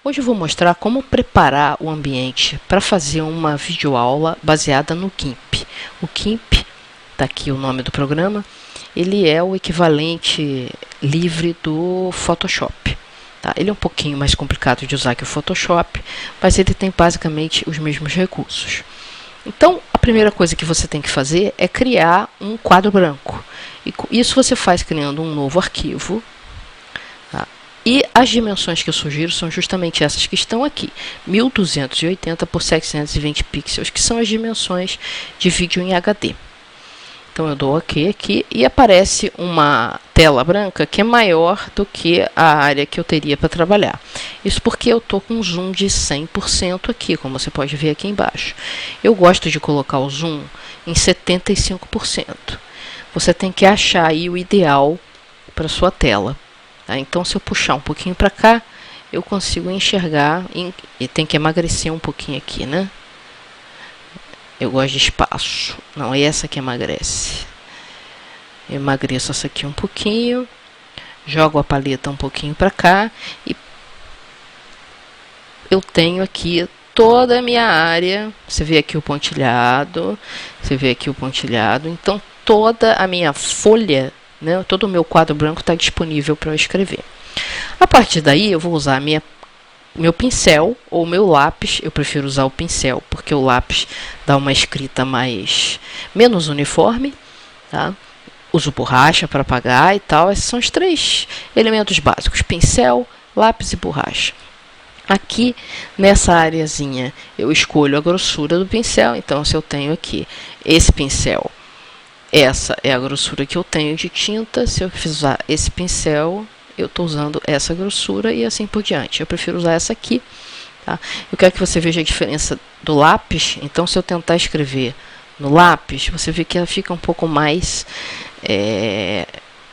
Hoje eu vou mostrar como preparar o ambiente para fazer uma videoaula baseada no GIMP. O GIMP, está aqui o nome do programa, ele é o equivalente livre do Photoshop. Tá? Ele é um pouquinho mais complicado de usar que o Photoshop, mas ele tem basicamente os mesmos recursos. Então, a primeira coisa que você tem que fazer é criar um quadro branco. E isso você faz criando um novo arquivo. Tá? E as dimensões que eu sugiro são justamente essas que estão aqui, 1280 por 720 pixels, que são as dimensões de vídeo em HD. Então eu dou OK aqui e aparece uma tela branca que é maior do que a área que eu teria para trabalhar. Isso porque eu estou com um zoom de 100% aqui, como você pode ver aqui embaixo. Eu gosto de colocar o zoom em 75%. Você tem que achar aí o ideal para sua tela. Tá? Então, se eu puxar um pouquinho para cá, eu consigo enxergar, e tem que emagrecer um pouquinho aqui, né? Eu gosto de espaço. Não, é essa que emagrece. Eu emagreço essa aqui um pouquinho, jogo a paleta um pouquinho para cá e eu tenho aqui toda a minha área. Você vê aqui o pontilhado, você vê aqui o pontilhado. Então, toda a minha folha, né, todo o meu quadro branco está disponível para eu escrever. A partir daí, eu vou usar meu pincel ou meu lápis. Eu prefiro usar o pincel, porque o lápis dá uma escrita menos uniforme. Tá? Uso borracha para apagar e tal. Esses são os três elementos básicos: pincel, lápis e borracha. Aqui, nessa areazinha, eu escolho a grossura do pincel. Então, se eu tenho aqui esse pincel, essa é a grossura que eu tenho de tinta. Se eu usar esse pincel, eu estou usando essa grossura e assim por diante. Eu prefiro usar essa aqui. Tá? Eu quero que você veja a diferença do lápis. Então, se eu tentar escrever no lápis, você vê que ela fica um pouco mais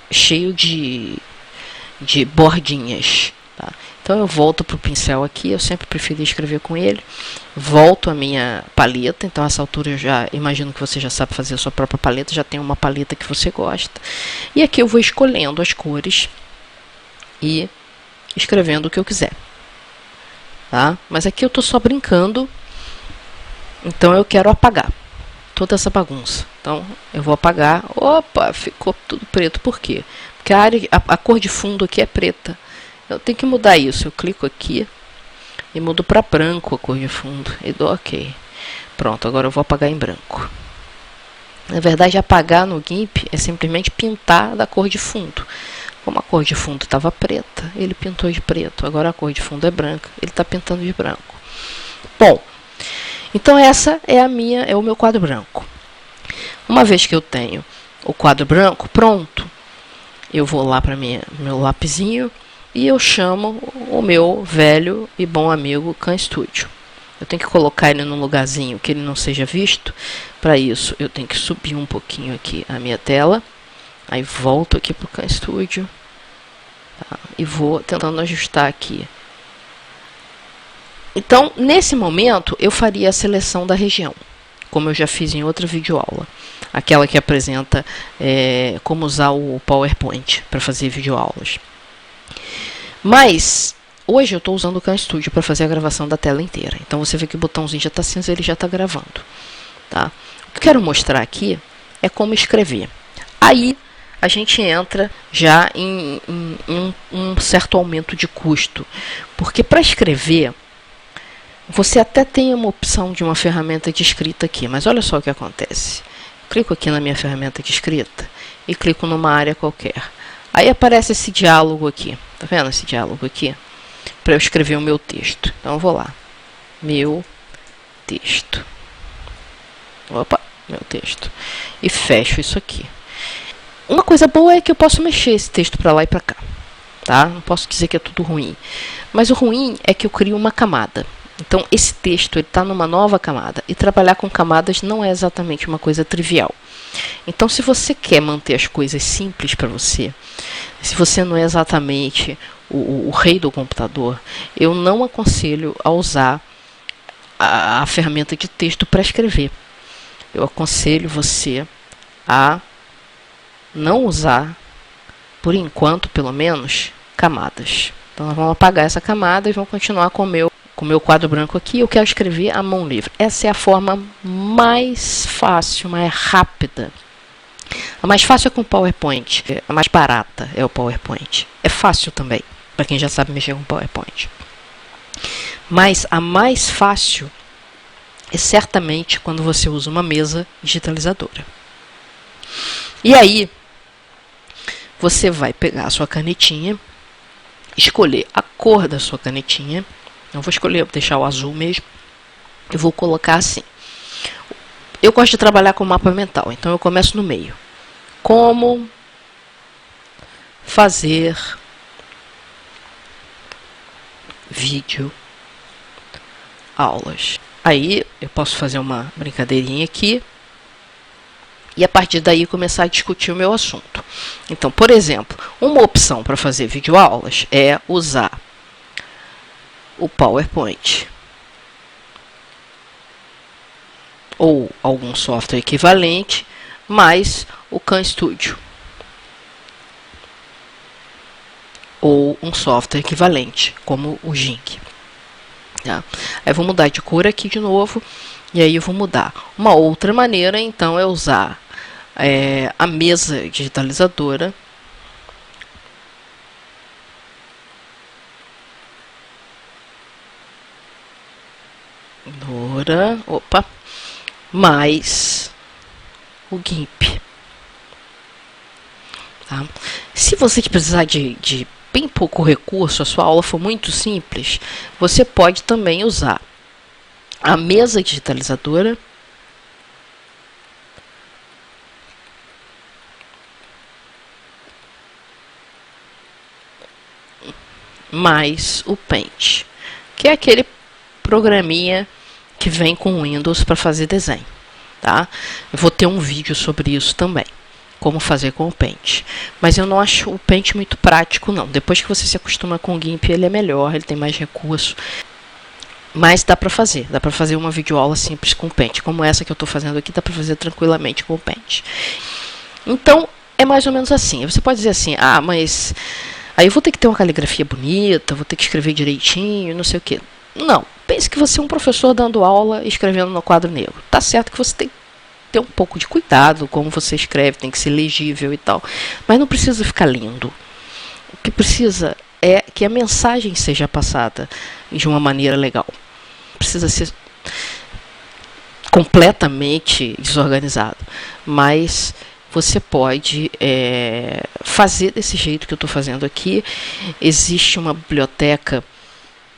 cheio de bordinhas. Tá? Então, eu volto para o pincel aqui. Eu sempre preferi escrever com ele. Volto a minha paleta. Então, a essa altura eu já imagino que você já sabe fazer a sua própria paleta. Já tem uma paleta que você gosta. E aqui eu vou escolhendo as cores e escrevendo o que eu quiser. Tá? Mas aqui eu estou só brincando. Então, eu quero apagar toda essa bagunça. Então, eu vou apagar. Opa, ficou tudo preto. Por quê? Porque a cor de fundo aqui é preta. Eu tenho que mudar isso. Eu clico aqui e mudo para branco a cor de fundo. E dou OK. Pronto, agora eu vou apagar em branco. Na verdade, apagar no GIMP é simplesmente pintar da cor de fundo. Como a cor de fundo estava preta, ele pintou de preto. Agora a cor de fundo é branca, ele está pintando de branco. Bom, então essa é o meu quadro branco. Uma vez que eu tenho o quadro branco pronto, eu vou lá para meu lapisinho e eu chamo o meu velho e bom amigo CamStudio. Eu tenho que colocar ele num lugarzinho que ele não seja visto. Para isso, eu tenho que subir um pouquinho aqui a minha tela. Aí volto aqui para o CamStudio. Tá? E vou tentando ajustar aqui. Então, nesse momento, eu faria a seleção da região, como eu já fiz em outra videoaula. Aquela que apresenta como usar o PowerPoint para fazer videoaulas. Mas, hoje eu estou usando o CamStudio para fazer a gravação da tela inteira. Então, você vê que o botãozinho já está cinza, ele já está gravando. Tá? O que eu quero mostrar aqui é como escrever. Aí, a gente entra já em um certo aumento de custo. Porque para escrever, você até tem uma opção de uma ferramenta de escrita aqui, mas olha só o que acontece. Clico aqui na minha ferramenta de escrita e clico numa área qualquer. Aí aparece esse diálogo aqui. Tá vendo esse diálogo aqui? Para eu escrever o meu texto. Então eu vou lá. Meu texto. Opa, meu texto. E fecho isso aqui. Uma coisa boa é que eu posso mexer esse texto para lá e para cá. Tá? Não posso dizer que é tudo ruim. Mas o ruim é que eu crio uma camada. Então, esse texto está numa nova camada. E trabalhar com camadas não é exatamente uma coisa trivial. Então, se você quer manter as coisas simples para você, se você não é exatamente o rei do computador, eu não aconselho a usar a ferramenta de texto para escrever. Eu aconselho você a não usar, por enquanto pelo menos, camadas. Então nós vamos apagar essa camada e vamos continuar com o meu quadro branco aqui. Eu quero escrever à mão livre. Essa é a forma mais fácil, mais rápida. A mais fácil é com o PowerPoint. A mais barata é o PowerPoint. É fácil também, para quem já sabe mexer com o PowerPoint. Mas a mais fácil é certamente quando você usa uma mesa digitalizadora. E aí, você vai pegar a sua canetinha, escolher a cor da sua canetinha. Eu vou escolher, deixar o azul mesmo. Eu vou colocar assim. Eu gosto de trabalhar com mapa mental, então eu começo no meio. Como fazer vídeo aulas. Aí eu posso fazer uma brincadeirinha aqui e a partir daí começar a discutir o meu assunto. Então, por exemplo, uma opção para fazer videoaulas é usar o PowerPoint ou algum software equivalente, mais o Khan Studio ou um software equivalente, como o GIMP. Tá? Aí eu vou mudar de cor aqui de novo, e aí eu vou mudar. Uma outra maneira, então, é usar a mesa digitalizadora. Mais o GIMP. Tá? Se você precisar de bem pouco recurso, a sua aula for muito simples, você pode também usar a mesa digitalizadora mais o Paint, que é aquele programinha que vem com o Windows para fazer desenho. Tá? Eu vou ter um vídeo sobre isso também, como fazer com o Paint. Mas eu não acho o Paint muito prático, não. Depois que você se acostuma com o GIMP, ele é melhor, ele tem mais recurso. Mas dá para fazer uma videoaula simples com o Paint. Como essa que eu estou fazendo aqui, dá para fazer tranquilamente com o Paint. Então, é mais ou menos assim. Você pode dizer assim, mas aí eu vou ter que ter uma caligrafia bonita, vou ter que escrever direitinho, não sei o quê. Não, pense que você é um professor dando aula e escrevendo no quadro negro. Tá certo que você tem que ter um pouco de cuidado como você escreve, tem que ser legível e tal. Mas não precisa ficar lindo. O que precisa é que a mensagem seja passada de uma maneira legal. Precisa ser completamente desorganizado. Mas você pode fazer desse jeito que eu estou fazendo aqui. Existe uma biblioteca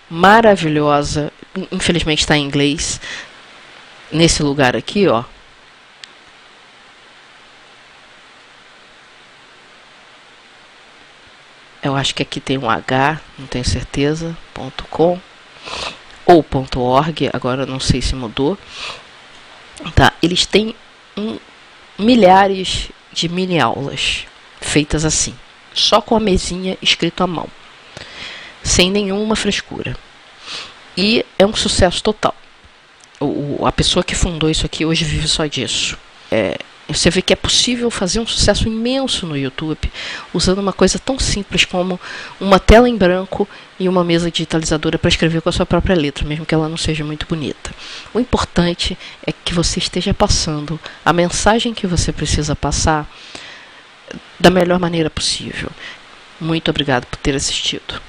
maravilhosa, infelizmente está em inglês, nesse lugar aqui, ó. Eu acho que aqui tem um H, não tenho certeza, .com ou .org, agora não sei se mudou. Tá, eles têm milhares de mini aulas feitas assim, só com a mesinha escrito à mão, sem nenhuma frescura. E é um sucesso total. A pessoa que fundou isso aqui hoje vive só disso. Você vê que é possível fazer um sucesso imenso no YouTube usando uma coisa tão simples como uma tela em branco e uma mesa digitalizadora para escrever com a sua própria letra, mesmo que ela não seja muito bonita. O importante é que você esteja passando a mensagem que você precisa passar da melhor maneira possível. Muito obrigado por ter assistido.